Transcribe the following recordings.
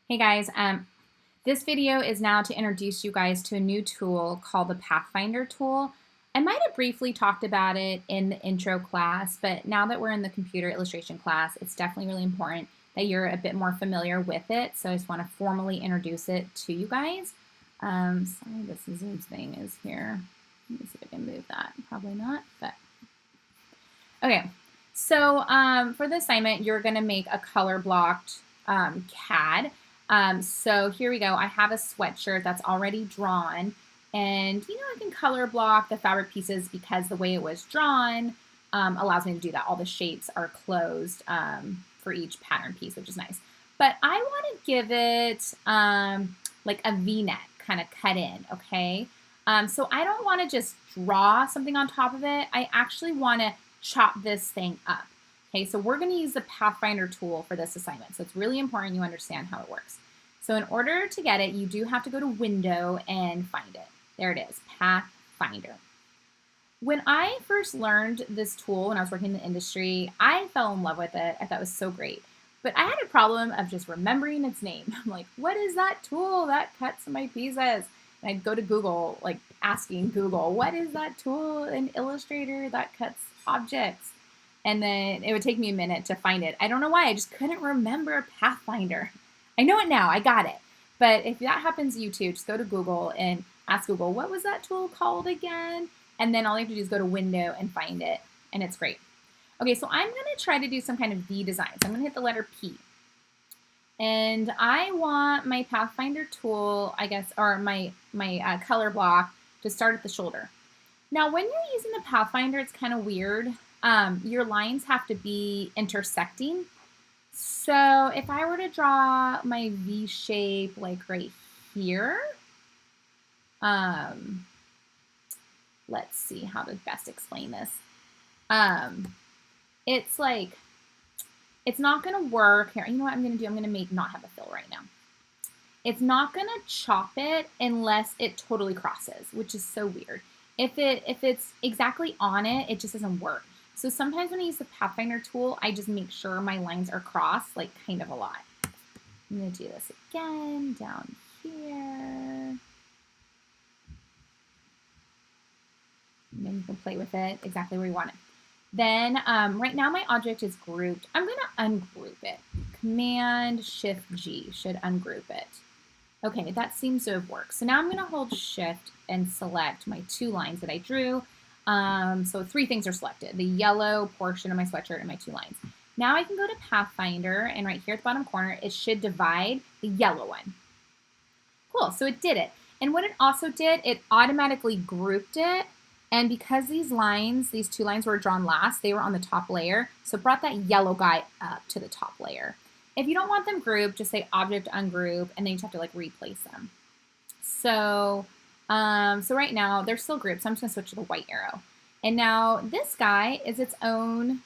Hey guys, this video is now to introduce you guys to a new tool called the Pathfinder Tool. I might have briefly talked about it in the intro class, but now that we're in the computer illustration class, it's definitely really important that you're a bit more familiar with it. So I just want to formally introduce it to you guys. Sorry, this Zoom thing is here. Let me see if I can move that. Probably not, but okay. So for the assignment, you're going to make a color blocked CAD. So here we go. I have a sweatshirt that's already drawn, and I can color block the fabric pieces because the way it was drawn allows me to do that. All the shapes are closed for each pattern piece, which is nice. But I want to give it like a V-neck kind of cut in, okay? So I don't want to just draw something on top of it. I actually want to chop this thing up. Okay, so we're going to use the Pathfinder tool for this assignment. So it's really important you understand how it works. So in order to get it, you do have to go to Window and find it. There it is, Pathfinder. When I first learned this tool when I was working in the industry, I fell in love with it. I thought it was so great. But I had a problem of just remembering its name. I'm like, what is that tool that cuts my pieces? And I'd go to Google, like asking Google, what is that tool in Illustrator that cuts objects? And then it would take me a minute to find it. I don't know why, I just couldn't remember Pathfinder. I know it now, I got it. But if that happens to you too, just go to Google and ask Google, what was that tool called again? And then all you have to do is go to Window and find it, and it's great. Okay, so I'm gonna try to do some kind of V design. So I'm gonna hit the letter P. And I want my Pathfinder tool, I guess, or my color block to start at the shoulder. Now, when you're using the Pathfinder, it's kind of weird. Your lines have to be intersecting. So if I were to draw my V shape like right here, let's see how to best explain this. It's like, it's not gonna work here. You know what I'm gonna do? I'm gonna not have a fill right now. It's not gonna chop it unless it totally crosses, which is so weird. If it's exactly on it, it just doesn't work. So sometimes when I use the Pathfinder tool, I just make sure my lines are crossed, like kind of a lot. I'm gonna do this again, down here. And then you can play with it exactly where you want it. Then right now my object is grouped. I'm gonna ungroup it. Command-Shift-G should ungroup it. Okay, that seems to have worked. So now I'm gonna hold Shift and select my two lines that I drew. So three things are selected, the yellow portion of my sweatshirt and my two lines. Now I can go to Pathfinder, and right here at the bottom corner, it should divide the yellow one. Cool, so it did it. And what it also did, it automatically grouped it. And because these two lines were drawn last, they were on the top layer. So it brought that yellow guy up to the top layer. If you don't want them grouped, just say Object Ungroup, and then you just have to like replace them. So right now they're still grouped, so I'm just gonna switch to the white arrow. And now this guy is its own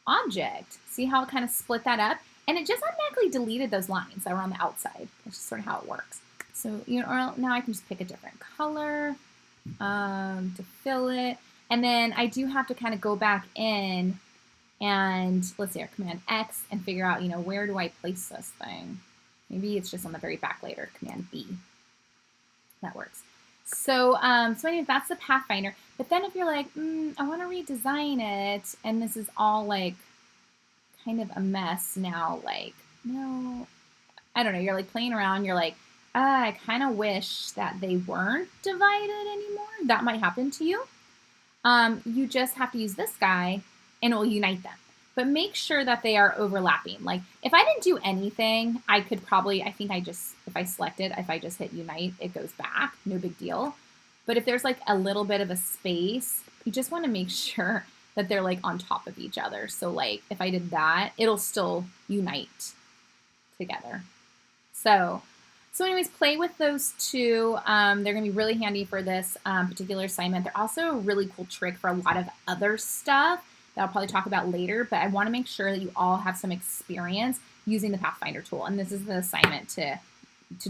object. See how it kind of split that up? And it just automatically deleted those lines that were on the outside. That's just sort of how it works. So now I can just pick a different color to fill it. And then I do have to kind of go back in and let's see, Command X and figure out, where do I place this thing? Maybe it's just on the very back later, Command B. That works. So, anyway, that's the Pathfinder. But then if you're like, I want to redesign it, and this is all like kind of a mess now, like, no, I don't know, you're like playing around, you're like, I kind of wish that they weren't divided anymore. That might happen to you. You just have to use this guy, and it will unite them. But make sure that they are overlapping. Like, if I didn't do anything, I could probably, if I select it, if I just hit unite, it goes back, no big deal. But if there's like a little bit of a space, you just want to make sure that they're like on top of each other. So like, if I did that, it'll still unite together. So anyways, play with those two. They're gonna be really handy for this particular assignment. They're also a really cool trick for a lot of other stuff that I'll probably talk about later, but I want to make sure that you all have some experience using the Pathfinder tool, and this is the assignment to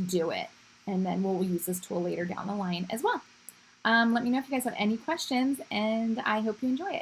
do it. And then we'll use this tool later down the line as well. Let me know if you guys have any questions, and I hope you enjoy it.